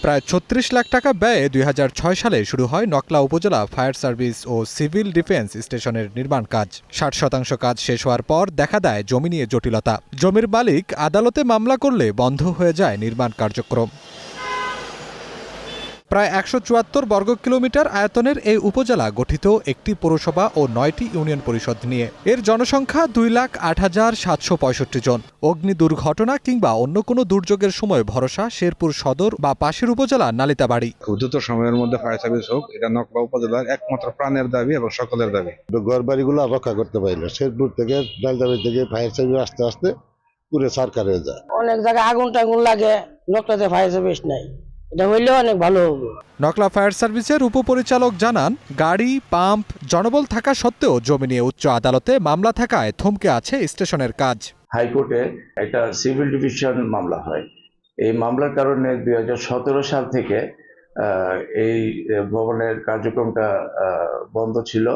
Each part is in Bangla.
প্রায় ৩৬ লাখ টাকা ব্যয়ে ২০০৬ সালে শুরু হয় নকলা উপজেলা ফায়ার সার্ভিস ও সিভিল ডিফেন্স স্টেশনের নির্মাণ কাজ। ৬০% কাজ শেষ হওয়ার পর দেখা দেয় জমি নিয়ে জটিলতা। জমির মালিক আদালতে মামলা করলে বন্ধ হয়ে যায় নির্মাণ কার্যক্রম। প্রায় ১৭৪ বর্গ কিলোমিটার আয়তনের এই উপজেলা গঠিত একটি পৌরসভা ও ৯টি ইউনিয়ন পরিষদ নিয়ে। এর জনসংখ্যা ২,৮,৭৬৫ জন। অগ্নি দুর্ঘটনা কিংবা অন্য কোনো দুর্যোগের সময় ভরসা শেরপুর সদর বা পাশের উপজেলা নালিতাবাড়ী। দ্রুত সময়ের মধ্যে ফায়ার সার্ভিস হোক, এটা নকলা উপজেলার একমাত্র প্রাণের দাবি এবং সকলের দাবি। ঘর বাড়িগুলো রক্ষা করতে পারলে শেরপুর থেকে নালিতাবাড়ি থেকে ফায়ার সার্ভিস আস্তে আস্তে পুরো সরকার হয়ে যায়। অনেক জায়গায় আগুন টাগুন লাগে, নকলাতে ফায়ার সার্ভিস নাই, এটা হইলে অনেক ভালো হবে। নকলা ফায়ার সার্ভিসের উপপরিচালক জানান, গাড়ি পাম্প জনবল থাকা সত্ত্বেও জমি নিয়ে উচ্চ আদালতে মামলা থাকায় থমকে আছে স্টেশনের কাজ। হাইকোর্টে একটা সিভিল ডিভিশন মামলা হয়। এই মামলার কারণে ২০১৭ সাল থেকে এই ভবনের কার্যক্রমটা বন্ধ ছিল,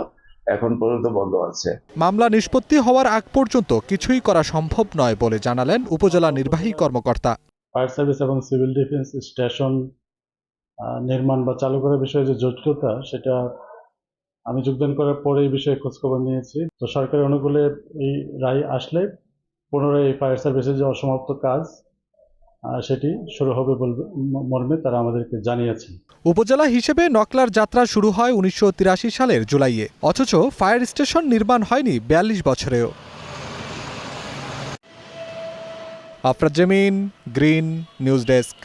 এখন পর্যন্ত বন্ধ আছে। মামলা নিষ্পত্তি হওয়ার আগ পর্যন্ত কিছুই করা সম্ভব নয় বলে জানালেন উপজেলা নির্বাহী কর্মকর্তা। ফায়ার সার্ভিস এবং সিভিল ডিফেন্স স্টেশন নির্মাণ বা চালু করার বিষয়ে যে জটিলতা, সেটা আমি যোগদান করার পরে এই বিষয়ে খোঁজখবর নিয়েছি। তো সরকারের অনুকূলে এই রায় আসলে পুনরায় এই ফায়ার সার্ভিসের যে অসমাপ্ত কাজ সেটি শুরু হবে বলবে মর্মে তারা আমাদেরকে জানিয়েছেন। উপজেলা হিসেবে নকলার যাত্রা শুরু হয় ১৯৮৩ সালের জুলাইয়ে, অথচ ফায়ার স্টেশন নির্মাণ হয়নি ৪২ বছরেও। আফরাজ জামিন, গ্রিন নিউজ ডেস্ক।